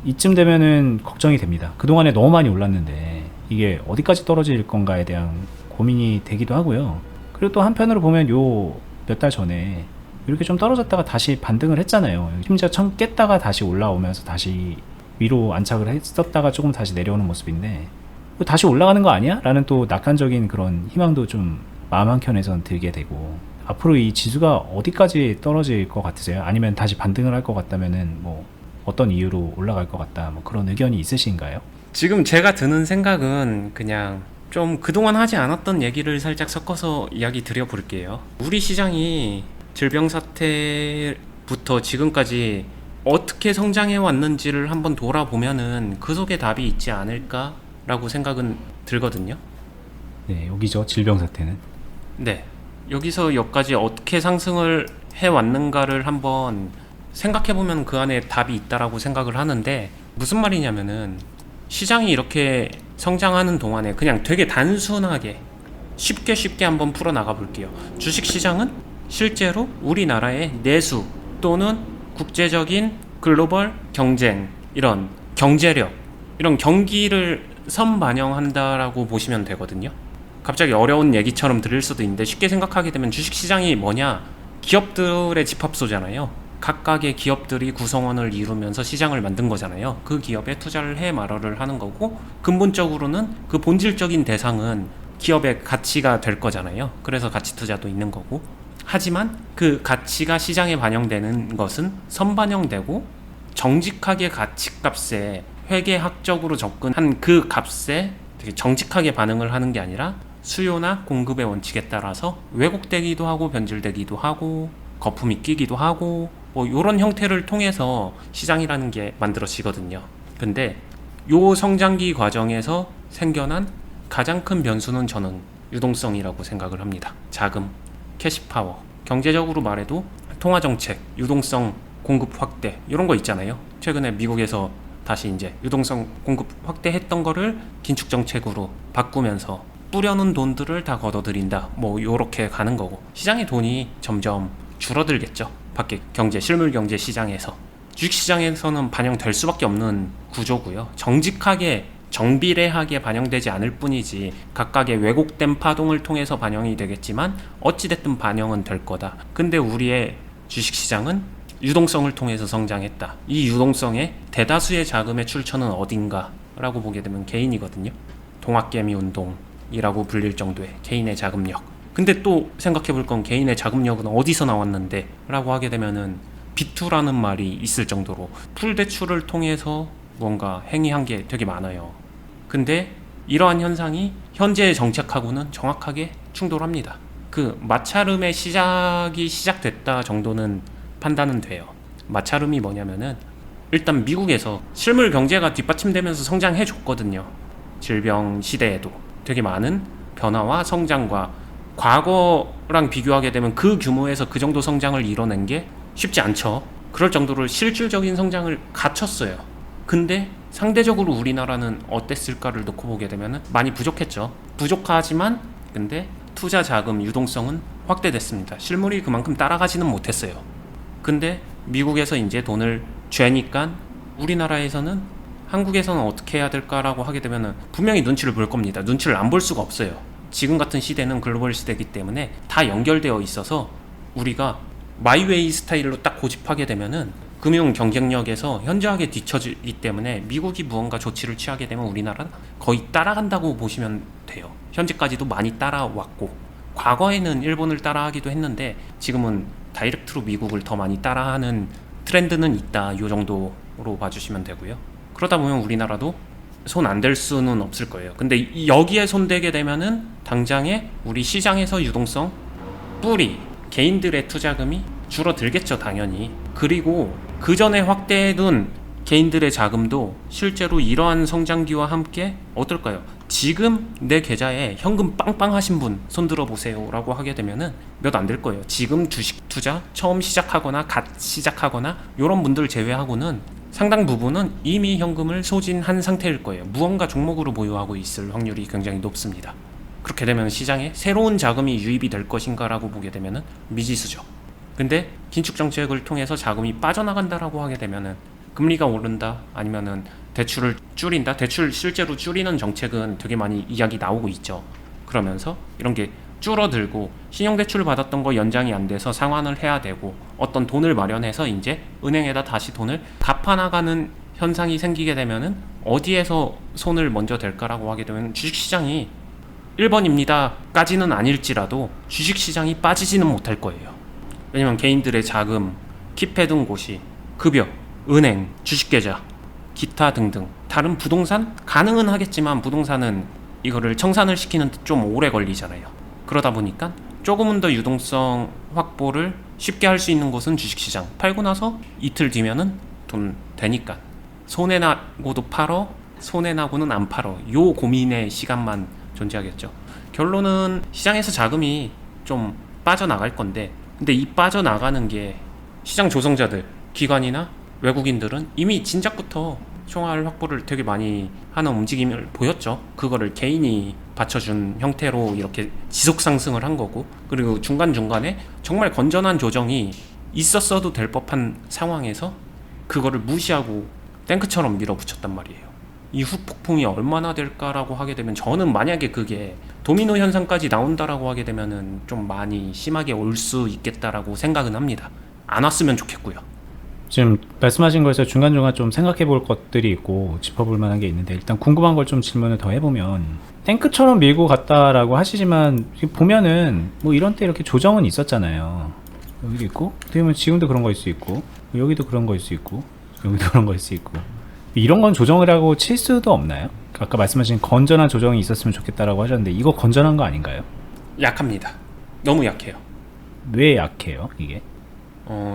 이쯤 되면은 걱정이 됩니다. 그동안에 너무 많이 올랐는데 이게 어디까지 떨어질 건가에 대한 고민이 되기도 하고요. 그리고 또 한편으로 보면 요 몇 달 전에 이렇게 좀 떨어졌다가 다시 반등을 했잖아요. 심지어 천 깼다가 다시 올라오면서 다시 위로 안착을 했었다가 조금 다시 내려오는 모습인데 다시 올라가는 거 아니야? 라는 또 낙관적인 그런 희망도 좀 마음 한켠에선 들게 되고, 앞으로 이 지수가 어디까지 떨어질 것 같으세요? 아니면 다시 반등을 할 것 같다면은 뭐 어떤 이유로 올라갈 것 같다, 뭐 그런 의견이 있으신가요? 지금 제가 드는 생각은 그냥 좀 그동안 하지 않았던 얘기를 살짝 섞어서 이야기 드려볼게요. 우리 시장이 질병 사태부터 지금까지 어떻게 성장해 왔는지를 한번 돌아보면은 그 속에 답이 있지 않을까라고 생각은 들거든요. 네, 여기죠. 질병 사태는. 네. 여기서 여기까지 어떻게 상승을 해 왔는가를 한번 생각해보면 그 안에 답이 있다라고 생각을 하는데, 무슨 말이냐면은 시장이 이렇게 성장하는 동안에 그냥 되게 단순하게 쉽게 한번 풀어나가 볼게요. 주식시장은 실제로 우리나라의 내수 또는 국제적인 글로벌 경쟁, 이런 경제력, 이런 경기를 선반영한다라고 보시면 되거든요. 갑자기 어려운 얘기처럼 들릴 수도 있는데, 쉽게 생각하게 되면 주식시장이 뭐냐? 기업들의 집합소잖아요. 각각의 기업들이 구성원을 이루면서 시장을 만든 거잖아요. 그 기업에 투자를 해 말어를 하는 거고, 근본적으로는 그 본질적인 대상은 기업의 가치가 될 거잖아요. 그래서 가치 투자도 있는 거고, 하지만 그 가치가 시장에 반영되는 것은 선반영되고 정직하게 가치값에 회계학적으로 접근한 그 값에 되게 정직하게 반응을 하는 게 아니라 수요나 공급의 원칙에 따라서 왜곡되기도 하고 변질되기도 하고 거품이 끼기도 하고 뭐 이런 형태를 통해서 시장이라는 게 만들어지거든요. 근데 요 성장기 과정에서 생겨난 가장 큰 변수는 저는 유동성이라고 생각을 합니다. 자금, 캐시파워, 경제적으로 말해도 통화정책, 유동성 공급 확대 이런 거 있잖아요. 최근에 미국에서 다시 이제 유동성 공급 확대했던 거를 긴축정책으로 바꾸면서 뿌려놓은 돈들을 다 걷어들인다, 뭐 요렇게 가는 거고, 시장의 돈이 점점 줄어들겠죠. 밖에 경제, 실물 경제 시장에서. 주식시장에서는 반영될 수밖에 없는 구조고요. 정직하게 정비례하게 반영되지 않을 뿐이지 각각의 왜곡된 파동을 통해서 반영이 되겠지만 어찌됐든 반영은 될 거다. 근데 우리의 주식시장은 유동성을 통해서 성장했다. 이 유동성의 대다수의 자금의 출처는 어딘가 라고 보게 되면 개인이거든요. 동학개미 운동이라고 불릴 정도의 개인의 자금력. 근데 또 생각해볼 건 개인의 자금력은 어디서 나왔는데 라고 하게 되면은 비투라는 말이 있을 정도로 풀 대출을 통해서 뭔가 행위한 게 되게 많아요. 근데 이러한 현상이 현재의 정책하고는 정확하게 충돌합니다. 그 마차름의 시작이 시작됐다 정도는 판단은 돼요. 마차름이 뭐냐면은 일단 미국에서 실물 경제가 뒷받침되면서 성장해 줬거든요. 질병 시대에도 되게 많은 변화와 성장과, 과거랑 비교하게 되면 그 규모에서 그 정도 성장을 이뤄낸 게 쉽지 않죠. 그럴 정도로 실질적인 성장을 갖췄어요. 근데 상대적으로 우리나라는 어땠을까를 놓고 보게 되면 많이 부족했죠. 부족하지만 근데 투자 자금 유동성은 확대됐습니다. 실물이 그만큼 따라가지는 못했어요. 근데 미국에서 이제 돈을 쥐니까 우리나라에서는, 한국에서는 어떻게 해야 될까라고 하게 되면 분명히 눈치를 볼 겁니다. 눈치를 안 볼 수가 없어요. 지금 같은 시대는 글로벌 시대이기 때문에 다 연결되어 있어서 우리가 마이웨이 스타일로 딱 고집하게 되면은 금융 경쟁력에서 현저하게 뒤처지기 때문에 미국이 무언가 조치를 취하게 되면 우리나라는 거의 따라간다고 보시면 돼요. 현재까지도 많이 따라왔고, 과거에는 일본을 따라하기도 했는데 지금은 다이렉트로 미국을 더 많이 따라하는 트렌드는 있다, 요 정도로 봐주시면 되고요. 그러다 보면 우리나라도 손 안 댈 수는 없을 거예요. 근데 여기에 손대게 되면은 당장에 우리 시장에서 유동성, 뿌리, 개인들의 투자금이 줄어들겠죠, 당연히. 그리고 그 전에 확대해둔 개인들의 자금도 실제로 이러한 성장기와 함께 어떨까요? 지금 내 계좌에 현금 빵빵 하신 분 손들어 보세요 라고 하게 되면은 몇 안 될 거예요. 지금 주식 투자 처음 시작하거나 갓 시작하거나 이런 분들 제외하고는 상당 부분은 이미 현금을 소진한 상태일 거예요. 무언가 종목으로 보유하고 있을 확률이 굉장히 높습니다. 그렇게 되면 시장에 새로운 자금이 유입이 될 것인가 라고 보게 되면 미지수죠. 근데 긴축정책을 통해서 자금이 빠져나간다라고 하게 되면 금리가 오른다 아니면은 대출을 줄인다. 대출 실제로 줄이는 정책은 되게 많이 이야기 나오고 있죠. 그러면서 이런 게 줄어들고 신용대출을 받았던 거 연장이 안 돼서 상환을 해야 되고 어떤 돈을 마련해서 이제 은행에다 다시 돈을 갚아나가는 현상이 생기게 되면은 어디에서 손을 먼저 댈까라고 하게 되면 주식시장이 1번입니다 까지는 아닐지라도 주식시장이 빠지지는 못할 거예요. 왜냐면 개인들의 자금, 킵해둔 곳이 급여, 은행, 주식계좌, 기타 등등 다른 부동산? 가능은 하겠지만 부동산은 이거를 청산을 시키는 데 좀 오래 걸리잖아요. 그러다 보니까 조금은 더 유동성 확보를 쉽게 할 수 있는 곳은 주식시장. 팔고 나서 이틀 뒤면은 돈 되니까 손해나고도 팔어, 손해나고는 안 팔어. 요 고민의 시간만 존재하겠죠. 결론은 시장에서 자금이 좀 빠져나갈 건데, 근데 이 빠져나가는 게 시장 조성자들, 기관이나 외국인들은 이미 진작부터 총알 확보를 되게 많이 하는 움직임을 보였죠. 그거를 개인이 받쳐준 형태로 이렇게 지속 상승을 한 거고, 그리고 중간중간에 정말 건전한 조정이 있었어도 될 법한 상황에서 그거를 무시하고 탱크처럼 밀어붙였단 말이에요. 이 후폭풍이 얼마나 될까라고 하게 되면, 저는 만약에 그게 도미노 현상까지 나온다라고 하게 되면은 좀 많이 심하게 올 수 있겠다라고 생각은 합니다. 안 왔으면 좋겠고요. 지금 말씀하신 거에서 중간중간 좀 생각해 볼 것들이 있고 짚어볼 만한 게 있는데, 일단 궁금한 걸 좀 질문을 더 해보면, 탱크처럼 밀고 갔다라고 하시지만 보면은 뭐 이런 때 이렇게 조정은 있었잖아요. 여기도 있고, 어떻게 보면 지금도 그런 거일 수 있고, 여기도 그런 거일 수 있고, 여기도 그런 거일 수 있고, 이런 건 조정이라고 칠 수도 없나요? 아까 말씀하신 건전한 조정이 있었으면 좋겠다라고 하셨는데, 이거 건전한 거 아닌가요? 약합니다. 너무 약해요. 왜 약해요, 이게?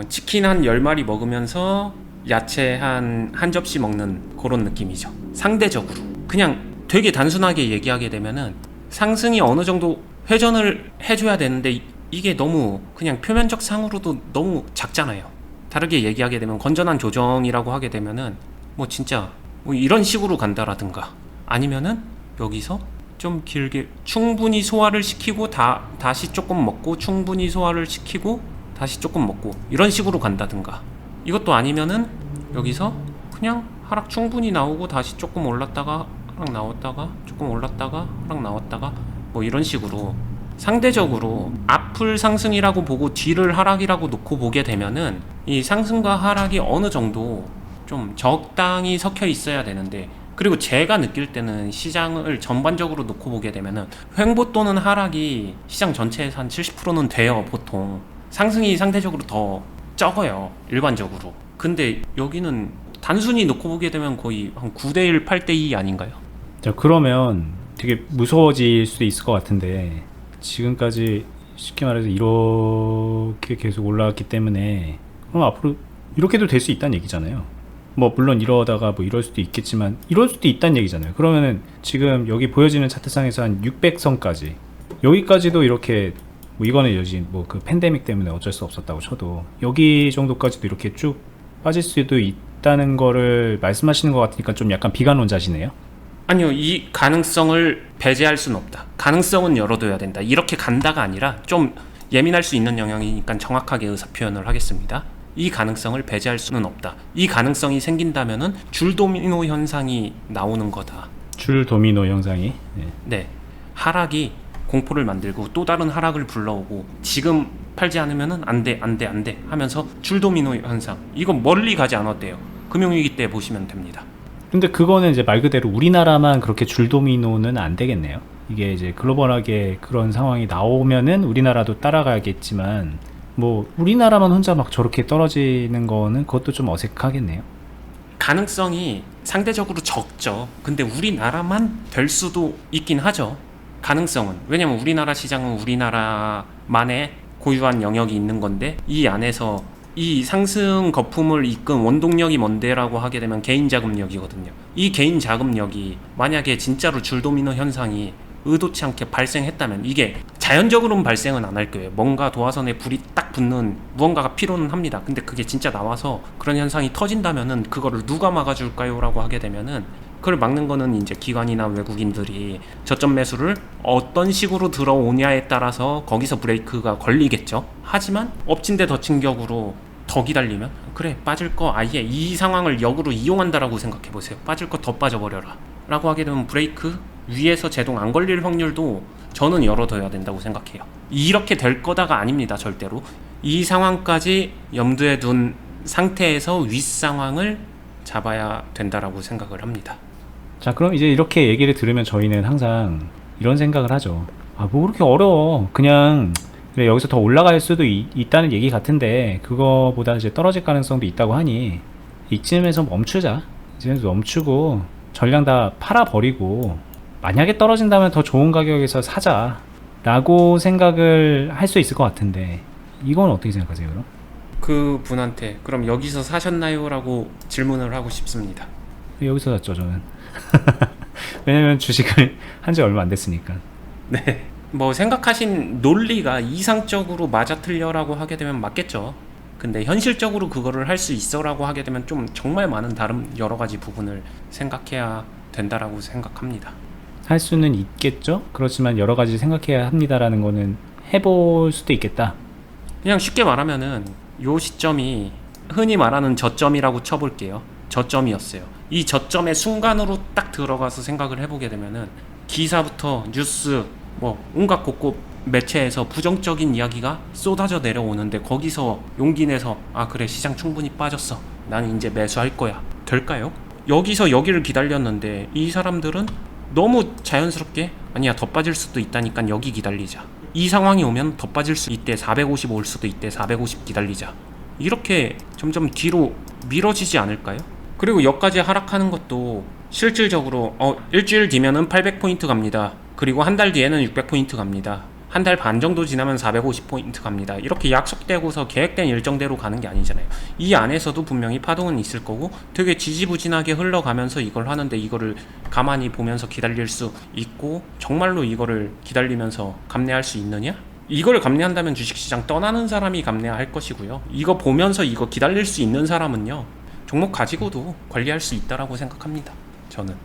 치킨 한 10마리 먹으면서 야채 한 접시 먹는 그런 느낌이죠. 상대적으로. 그냥 되게 단순하게 얘기하게 되면은 상승이 어느 정도 회전을 해줘야 되는데, 이게 너무 그냥 표면적 상으로도 너무 작잖아요. 다르게 얘기하게 되면 건전한 조정이라고 하게 되면은 뭐 진짜 뭐 이런 식으로 간다라든가, 아니면은 여기서 좀 길게 충분히 소화를 시키고 다시 조금 먹고, 충분히 소화를 시키고 다시 조금 먹고, 이런 식으로 간다든가. 이것도 아니면은 여기서 그냥 하락 충분히 나오고 다시 조금 올랐다가 하락 나왔다가 조금 올랐다가 하락 나왔다가, 뭐 이런 식으로 상대적으로 앞을 상승이라고 보고 뒤를 하락이라고 놓고 보게 되면은 이 상승과 하락이 어느 정도 좀 적당히 섞여 있어야 되는데, 그리고 제가 느낄 때는 시장을 전반적으로 놓고 보게 되면은 횡보 또는 하락이 시장 전체에서 한 70%는 돼요. 보통 상승이 상대적으로 더 적어요, 일반적으로. 근데 여기는 단순히 놓고 보게 되면 거의 한 9대1, 8대2 아닌가요? 자, 그러면 되게 무서워질 수도 있을 것 같은데, 지금까지 쉽게 말해서 이렇게 계속 올라왔기 때문에 그럼 앞으로 이렇게도 될 수 있다는 얘기잖아요. 뭐 물론 이러다가 뭐 이럴 수도 있겠지만 이럴 수도 있다는 얘기잖아요. 그러면은 지금 여기 보여지는 차트상에서 한 600선까지, 여기까지도 이렇게, 뭐 이거는 여지 뭐 그 팬데믹 때문에 어쩔 수 없었다고 쳐도 여기 정도까지도 이렇게 쭉 빠질 수도 있다는 거를 말씀하시는 것 같으니까 좀 약간 비관론자시네요. 아니요, 이 가능성을 배제할 수는 없다. 가능성은 열어둬야 된다. 이렇게 간다가 아니라 좀 예민할 수 있는 영역이니까 정확하게 의사 표현을 하겠습니다. 이 가능성을 배제할 수는 없다. 이 가능성이 생긴다면은 줄 도미노 현상이 나오는 거다. 줄 도미노 현상이. 네, 하락이 공포를 만들고 또 다른 하락을 불러오고, 지금 팔지 않으면은 안 돼 하면서 줄 도미노 현상. 이건 멀리 가지 않아도 돼요. 금융위기 때 보시면 됩니다. 근데 그거는 이제 말 그대로 우리나라만 그렇게 줄 도미노는 안 되겠네요. 이게 이제 글로벌하게 그런 상황이 나오면은 우리나라도 따라가겠지만, 뭐 우리나라만 혼자 막 저렇게 떨어지는 거는 그것도 좀 어색하겠네요. 가능성이 상대적으로 적죠. 근데 우리나라만 될 수도 있긴 하죠. 가능성은. 왜냐면 우리나라 시장은 우리나라만의 고유한 영역이 있는 건데, 이 안에서 이 상승 거품을 이끈 원동력이 뭔데라고 하게 되면 개인 자금력이거든요. 이 개인 자금력이 만약에 진짜로 줄도미노 현상이 의도치 않게 발생했다면, 이게 자연적으로는 발생은 안 할 거예요. 뭔가 도화선에 불이 딱 붙는 무언가가 필요는 합니다. 근데 그게 진짜 나와서 그런 현상이 터진다면은 그거를 누가 막아줄까요? 라고 하게 되면은, 그걸 막는 거는 이제 기관이나 외국인들이 저점 매수를 어떤 식으로 들어오냐에 따라서 거기서 브레이크가 걸리겠죠. 하지만 엎친 데 덮친 격으로 더 기다리면 그래 빠질 거 아예 이 상황을 역으로 이용한다라고 생각해 보세요. 빠질 거 더 빠져버려라 라고 하게 되면 브레이크 위에서 제동 안 걸릴 확률도 저는 열어둬야 된다고 생각해요. 이렇게 될 거다가 아닙니다. 절대로. 이 상황까지 염두에 둔 상태에서 윗 상황을 잡아야 된다라고 생각을 합니다. 자, 그럼 이제 이렇게 얘기를 들으면 저희는 항상 이런 생각을 하죠. 아, 뭐 그렇게 어려워. 그냥 그래, 여기서 더 올라갈 수도 있다는 얘기 같은데 그거보다 이제 떨어질 가능성도 있다고 하니 이쯤에서 멈추자. 이쯤에서 멈추고 전량 다 팔아버리고 만약에 떨어진다면 더 좋은 가격에서 사자 라고 생각을 할 수 있을 것 같은데 이건 어떻게 생각하세요, 그럼? 그 분한테 그럼 여기서 사셨나요? 라고 질문을 하고 싶습니다. 여기서 샀죠, 저는. 왜냐면 주식을 한 지 얼마 안 됐으니까. 네. 뭐 생각하신 논리가 이상적으로 맞아 틀려라고 하게 되면 맞겠죠. 근데 현실적으로 그거를 할 수 있어라고 하게 되면 좀 정말 많은 다른 여러 가지 부분을 생각해야 된다라고 생각합니다. 할 수는 있겠죠. 그렇지만 여러 가지 생각해야 합니다라는 거는 해볼 수도 있겠다. 그냥 쉽게 말하면은 요 시점이 흔히 말하는 저점이라고 쳐볼게요. 저점이었어요. 이 저점의 순간으로 딱 들어가서 생각을 해보게 되면은 기사부터 뉴스 뭐 온갖 곳곳 매체에서 부정적인 이야기가 쏟아져 내려오는데 거기서 용기 내서 아 그래 시장 충분히 빠졌어 나는 이제 매수할 거야 될까요? 여기서 여기를 기다렸는데 이 사람들은 너무 자연스럽게 아니야 더 빠질 수도 있다니까 여기 기다리자. 이 상황이 오면 더 빠질 수 있대 450 올 수도 있대 450 기다리자. 이렇게 점점 뒤로 미뤄지지 않을까요? 그리고 여기까지 하락하는 것도 실질적으로 일주일 뒤면은 800포인트 갑니다. 그리고 한 달 뒤에는 600포인트 갑니다. 한 달 반 정도 지나면 450포인트 갑니다. 이렇게 약속되고서 계획된 일정대로 가는 게 아니잖아요. 이 안에서도 분명히 파동은 있을 거고 되게 지지부진하게 흘러가면서 이걸 하는데 이거를 가만히 보면서 기다릴 수 있고 정말로 이거를 기다리면서 감내할 수 있느냐? 이걸 감내한다면 주식시장 떠나는 사람이 감내할 것이고요. 이거 보면서 이거 기다릴 수 있는 사람은요. 종목 가지고도 관리할 수 있다라고 생각합니다. 저는.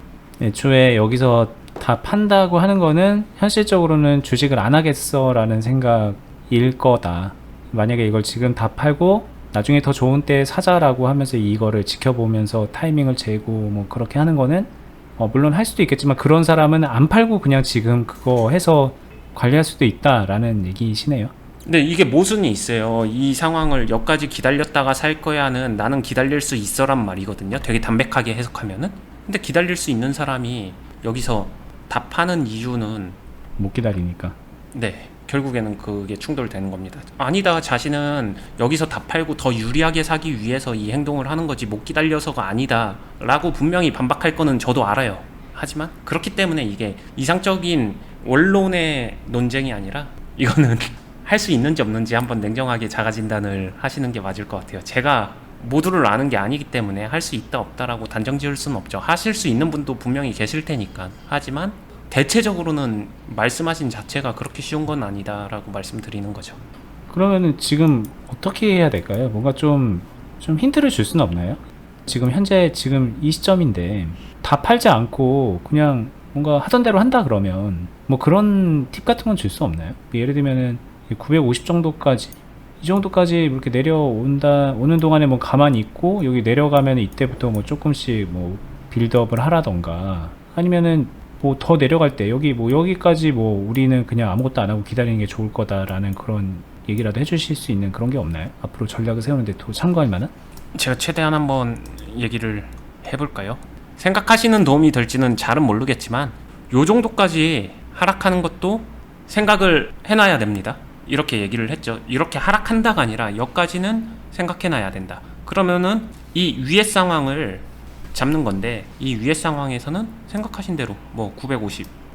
애초에 여기서 다 판다고 하는 거는 현실적으로는 주식을 안 하겠어 라는 생각일 거다. 만약에 이걸 지금 다 팔고 나중에 더 좋은 때 사자라고 하면서 이거를 지켜보면서 타이밍을 재고 뭐 그렇게 하는 거는 물론 할 수도 있겠지만 그런 사람은 안 팔고 그냥 지금 그거 해서 관리할 수도 있다라는 얘기시네요. 근데 이게 모순이 있어요. 이 상황을 여기까지 기다렸다가 살 거야는 나는 기다릴 수 있어란 말이거든요. 되게 담백하게 해석하면은. 근데 기다릴 수 있는 사람이 여기서 다 파는 이유는 못 기다리니까. 네, 결국에는 그게 충돌되는 겁니다. 아니다, 자신은 여기서 다 팔고 더 유리하게 사기 위해서 이 행동을 하는 거지 못 기다려서가 아니다 라고 분명히 반박할 거는 저도 알아요. 하지만 그렇기 때문에 이게 이상적인 원론의 논쟁이 아니라 이거는 할 수 있는지 없는지 한번 냉정하게 자가진단을 하시는 게 맞을 것 같아요. 제가 모두를 아는 게 아니기 때문에 할 수 있다 없다라고 단정 지을 수는 없죠. 하실 수 있는 분도 분명히 계실 테니까. 하지만 대체적으로는 말씀하신 자체가 그렇게 쉬운 건 아니다라고 말씀드리는 거죠. 그러면은 지금 어떻게 해야 될까요? 뭔가 좀 힌트를 줄 수는 없나요? 지금 현재 지금 이 시점인데 다 팔지 않고 그냥 뭔가 하던 대로 한다 그러면 뭐 그런 팁 같은 건 줄 수 없나요? 예를 들면은 950 정도까지 이 정도까지 이렇게 오는 동안에 뭐 가만히 있고 여기 내려가면 이때부터 뭐 조금씩 뭐 빌드업을 하라던가 아니면은 뭐 더 내려갈 때 여기까지 뭐 우리는 그냥 아무것도 안 하고 기다리는 게 좋을 거다라는 그런 얘기라도 해주실 수 있는 그런 게 없나요? 앞으로 전략을 세우는데 또 참고할 만한? 제가 최대한 한번 얘기를 해볼까요? 생각하시는 도움이 될지는 잘은 모르겠지만 요 정도까지 하락하는 것도 생각을 해놔야 됩니다. 이렇게 얘기를 했죠. 이렇게 하락한다가 아니라 여기까지는 생각해놔야 된다. 그러면은 이 위의 상황을 잡는 건데 이 위의 상황에서는 생각하신 대로 뭐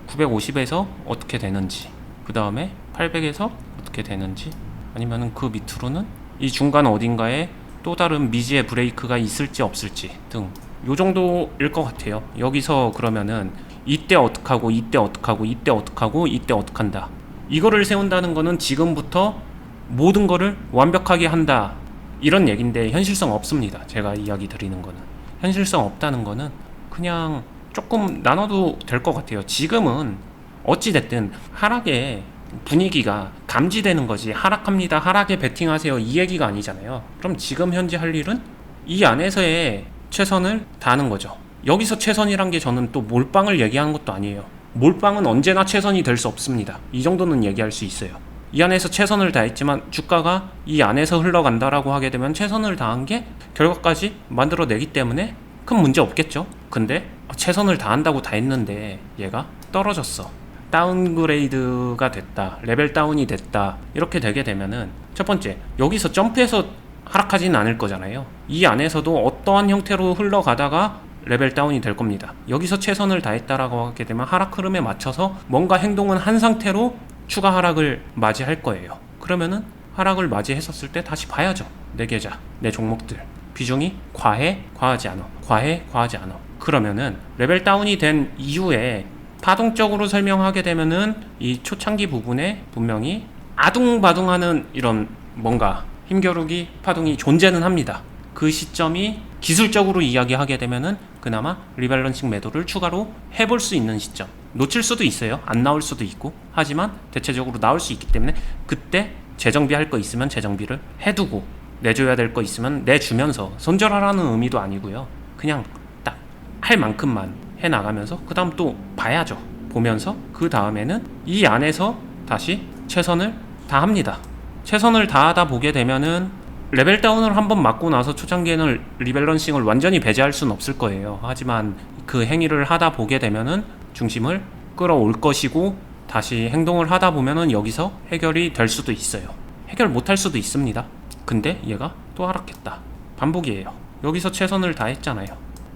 950에서 어떻게 되는지 그 다음에 800에서 어떻게 되는지 아니면은 그 밑으로는 이 중간 어딘가에 또 다른 미지의 브레이크가 있을지 없을지 등 요 정도일 것 같아요. 여기서 그러면은 이때 어떡하고 이때 어떡하고 이때 어떡하고 이때 어떡한다 이거를 세운다는 거는 지금부터 모든 거를 완벽하게 한다 이런 얘기인데 현실성 없습니다. 제가 이야기 드리는 거는 현실성 없다는 거는 그냥 조금 나눠도 될 것 같아요. 지금은 어찌됐든 하락에 분위기가 감지되는 거지. 하락합니다, 하락에 베팅하세요, 이 얘기가 아니잖아요. 그럼 지금 현재 할 일은 이 안에서의 최선을 다하는 거죠. 여기서 최선이란 게 저는 또 몰빵을 얘기하는 것도 아니에요. 몰빵은 언제나 최선이 될 수 없습니다. 이 정도는 얘기할 수 있어요. 이 안에서 최선을 다했지만 주가가 이 안에서 흘러간다라고 하게 되면 최선을 다한 게 결과까지 만들어내기 때문에 큰 문제 없겠죠. 근데 최선을 다한다고 다 했는데 얘가 떨어졌어, 다운그레이드가 됐다, 레벨 다운이 됐다, 이렇게 되게 되면은 첫 번째, 여기서 점프해서 하락하지는 않을 거잖아요. 이 안에서도 어떠한 형태로 흘러가다가 레벨 다운이 될 겁니다. 여기서 최선을 다했다라고 하게 되면 하락 흐름에 맞춰서 뭔가 행동은 한 상태로 추가 하락을 맞이할 거예요. 그러면은 하락을 맞이했었을 때 다시 봐야죠. 내 계좌, 내 종목들 비중이 과해, 과하지 않아, 과해, 과하지 않아. 그러면은 레벨 다운이 된 이후에 파동적으로 설명하게 되면은 이 초창기 부분에 분명히 아둥바둥하는 이런 뭔가 힘겨루기 파동이 존재는 합니다. 그 시점이 기술적으로 이야기하게 되면은 그나마 리밸런싱 매도를 추가로 해볼 수 있는 시점. 놓칠 수도 있어요. 안 나올 수도 있고. 하지만 대체적으로 나올 수 있기 때문에 그때 재정비할 거 있으면 재정비를 해두고, 내줘야 될 거 있으면 내주면서, 손절하라는 의미도 아니고요. 그냥 딱 할 만큼만 해나가면서 그 다음 또 봐야죠. 보면서 그 다음에는 이 안에서 다시 최선을 다합니다. 최선을 다하다 보게 되면은 레벨 다운을 한번 맞고 나서 초창기에는 리밸런싱을 완전히 배제할 수는 없을 거예요. 하지만 그 행위를 하다 보게 되면은 중심을 끌어올 것이고, 다시 행동을 하다 보면은 여기서 해결이 될 수도 있어요. 해결 못할 수도 있습니다. 근데 얘가 또 하락했다, 반복이에요. 여기서 최선을 다했잖아요.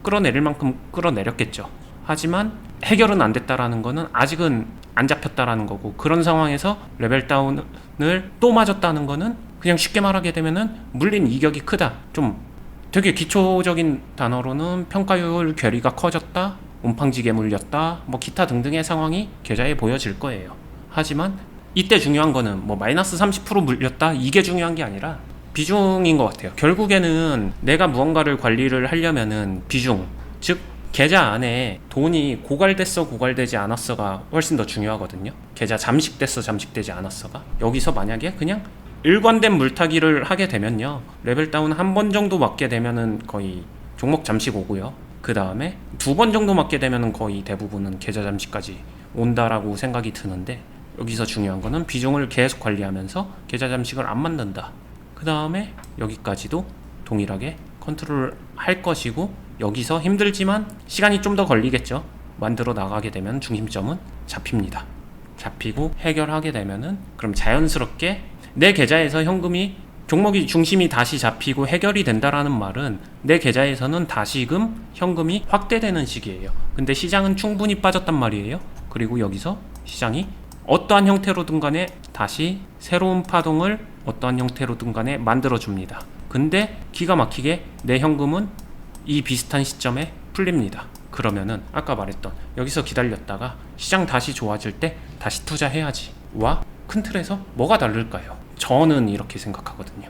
끌어내릴 만큼 끌어내렸겠죠. 하지만 해결은 안 됐다라는 거는 아직은 안 잡혔다라는 거고, 그런 상황에서 레벨 다운을 또 맞았다는 거는 그냥 쉽게 말하게 되면은 물린 이격이 크다. 좀 되게 기초적인 단어로는 평가율 괴리가 커졌다, 움팡지게 물렸다, 뭐 기타 등등의 상황이 계좌에 보여질 거예요. 하지만 이때 중요한 거는 뭐 마이너스 30% 물렸다, 이게 중요한 게 아니라 비중인 것 같아요. 결국에는 내가 무언가를 관리를 하려면은 비중, 즉 계좌 안에 돈이 고갈됐어 고갈되지 않았어가 훨씬 더 중요하거든요. 계좌 잠식됐어 잠식되지 않았어가. 여기서 만약에 그냥 일관된 물타기를 하게 되면요, 레벨 다운 한 번 정도 맞게 되면은 거의 종목 잠식 오고요. 그 다음에 2번 정도 맞게 되면은 거의 대부분은 계좌 잠식까지 온다라고 생각이 드는데, 여기서 중요한 거는 비중을 계속 관리하면서 계좌 잠식을 안 만든다. 그 다음에 여기까지도 동일하게 컨트롤 할 것이고, 여기서 힘들지만 시간이 좀 더 걸리겠죠. 만들어 나가게 되면 중심점은 잡힙니다. 잡히고 해결하게 되면은 그럼 자연스럽게 내 계좌에서 현금이, 종목이 중심이 다시 잡히고 해결이 된다라는 말은 내 계좌에서는 다시금 현금이 확대되는 시기예요. 근데 시장은 충분히 빠졌단 말이에요. 그리고 여기서 시장이 어떠한 형태로든 간에 다시 새로운 파동을 어떠한 형태로든 간에 만들어줍니다. 근데 기가 막히게 내 현금은 이 비슷한 시점에 풀립니다. 그러면은 아까 말했던 여기서 기다렸다가 시장 다시 좋아질 때 다시 투자해야지 와 큰 틀에서 뭐가 다를까요? 저는 이렇게 생각하거든요.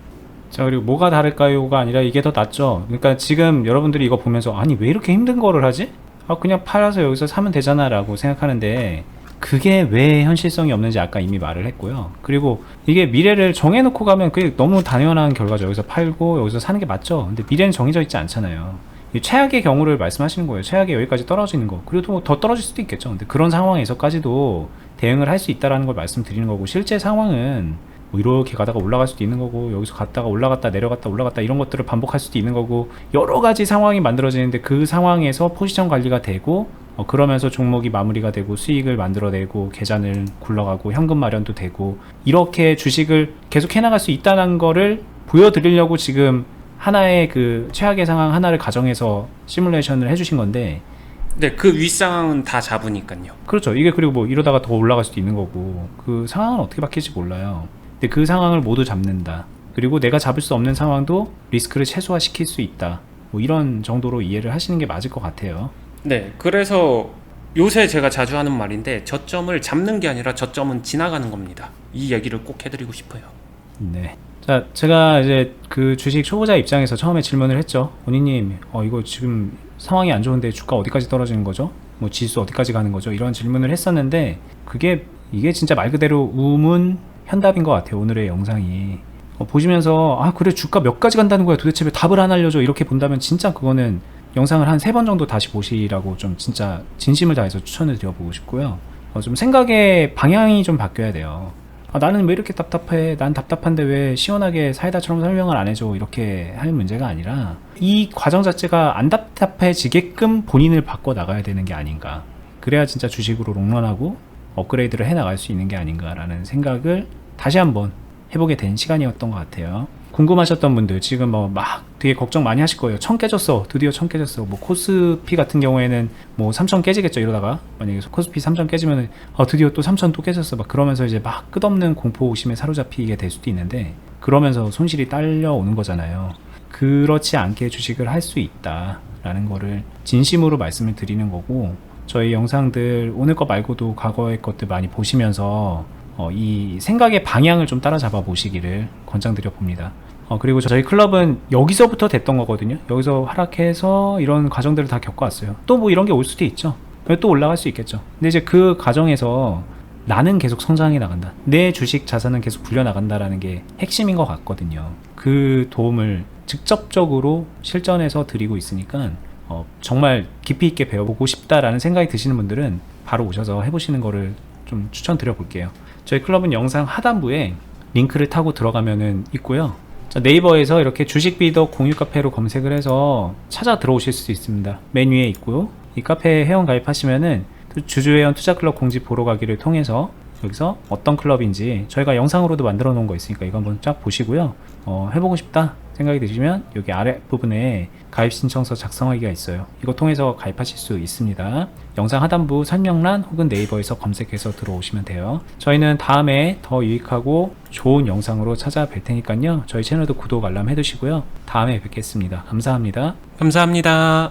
자, 그리고 뭐가 다를까요가 아니라 이게 더 낫죠. 그러니까 지금 여러분들이 이거 보면서 아니 왜 이렇게 힘든 거를 하지? 그냥 팔아서 여기서 사면 되잖아 라고 생각하는데, 그게 왜 현실성이 없는지 아까 이미 말을 했고요. 그리고 이게 미래를 정해놓고 가면 그게 너무 당연한 결과죠. 여기서 팔고 여기서 사는 게 맞죠. 근데 미래는 정해져 있지 않잖아요. 최악의 경우를 말씀하시는 거예요. 최악의 여기까지 떨어지는 거. 그래도 더 떨어질 수도 있겠죠. 근데 그런 상황에서까지도 대응을 할 수 있다라는 걸 말씀드리는 거고, 실제 상황은 뭐 이렇게 가다가 올라갈 수도 있는 거고, 여기서 갔다가 올라갔다 내려갔다 올라갔다 이런 것들을 반복할 수도 있는 거고, 여러 가지 상황이 만들어지는데 그 상황에서 포지션 관리가 되고, 그러면서 종목이 마무리가 되고 수익을 만들어내고 계좌를 굴러가고 현금 마련도 되고, 이렇게 주식을 계속 해나갈 수 있다는 거를 보여드리려고 지금 하나의 그 최악의 상황 하나를 가정해서 시뮬레이션을 해주신 건데, 네, 그 윗상황은 다 잡으니까요. 그렇죠. 이게 그리고 뭐 이러다가 더 올라갈 수도 있는 거고, 그 상황은 어떻게 바뀔지 몰라요. 근데 그 상황을 모두 잡는다. 그리고 내가 잡을 수 없는 상황도 리스크를 최소화시킬 수 있다. 뭐 이런 정도로 이해를 하시는 게 맞을 것 같아요. 네, 그래서 요새 제가 자주 하는 말인데, 저점을 잡는 게 아니라 저점은 지나가는 겁니다. 이 얘기를 꼭 해드리고 싶어요. 네. 자, 제가 이제 그 주식 초보자 입장에서 처음에 질문을 했죠. 원희님, 이거 지금 상황이 안 좋은데 주가 어디까지 떨어지는 거죠? 뭐 지수 어디까지 가는 거죠? 이런 질문을 했었는데, 그게 이게 진짜 말 그대로 우문 현답인 것 같아요. 오늘의 영상이 보시면서 아 그래 주가 몇 가지 간다는 거야 도대체 왜 답을 안 알려줘 이렇게 본다면 진짜 그거는 영상을 한 3번 정도 다시 보시라고 좀 진짜 진심을 다해서 추천을 드려보고 싶고요. 좀 생각의 방향이 좀 바뀌어야 돼요. 아, 나는 왜 이렇게 답답해? 난 답답한데 왜 시원하게 사이다처럼 설명을 안 해줘? 이렇게 할 문제가 아니라 이 과정 자체가 안 답답해지게끔 본인을 바꿔 나가야 되는 게 아닌가. 그래야 진짜 주식으로 롱런하고 업그레이드를 해 나갈 수 있는 게 아닌가라는 생각을 다시 한번 해보게 된 시간이었던 것 같아요. 궁금하셨던 분들 지금 뭐 막 되게 걱정 많이 하실 거예요. 1000 깨졌어. 드디어 1000 깨졌어. 뭐 코스피 같은 경우에는 뭐 3000 깨지겠죠. 이러다가 만약에 코스피 3000 깨지면 드디어 또 3000 또 깨졌어. 막 그러면서 이제 막 끝없는 공포심에 사로잡히게 될 수도 있는데 그러면서 손실이 딸려오는 거잖아요. 그렇지 않게 주식을 할 수 있다라는 거를 진심으로 말씀을 드리는 거고 저희 영상들 오늘 거 말고도 과거의 것들 많이 보시면서 이 생각의 방향을 좀 따라잡아 보시기를 권장드려 봅니다. 그리고 저희 클럽은 여기서부터 됐던 거거든요. 여기서 하락해서 이런 과정들을 다 겪어왔어요. 또 뭐 이런 게 올 수도 있죠. 또 올라갈 수 있겠죠. 근데 이제 그 과정에서 나는 계속 성장해 나간다. 내 주식 자산은 계속 불려 나간다라는 게 핵심인 것 같거든요. 그 도움을 직접적으로 실전에서 드리고 있으니까 정말 깊이 있게 배워보고 싶다라는 생각이 드시는 분들은 바로 오셔서 해보시는 거를 좀 추천드려 볼게요. 저희 클럽은 영상 하단부에 링크를 타고 들어가면은 있고요. 네이버에서 이렇게 주식 비더 공유 카페로 검색을 해서 찾아 들어오실 수 있습니다. 맨 위에 있고요. 이 카페에 회원 가입하시면은 주주회원 투자클럽 공지 보러 가기를 통해서 여기서 어떤 클럽인지 저희가 영상으로도 만들어 놓은 거 있으니까 이거 한번 쫙 보시고요. 해보고 싶다 생각이 드시면 여기 아랫부분에 가입 신청서 작성하기가 있어요. 이거 통해서 가입하실 수 있습니다. 영상 하단부 설명란 혹은 네이버에서 검색해서 들어오시면 돼요. 저희는 다음에 더 유익하고 좋은 영상으로 찾아뵐 테니까요. 저희 채널도 구독 알람 해두시고요. 다음에 뵙겠습니다. 감사합니다. 감사합니다.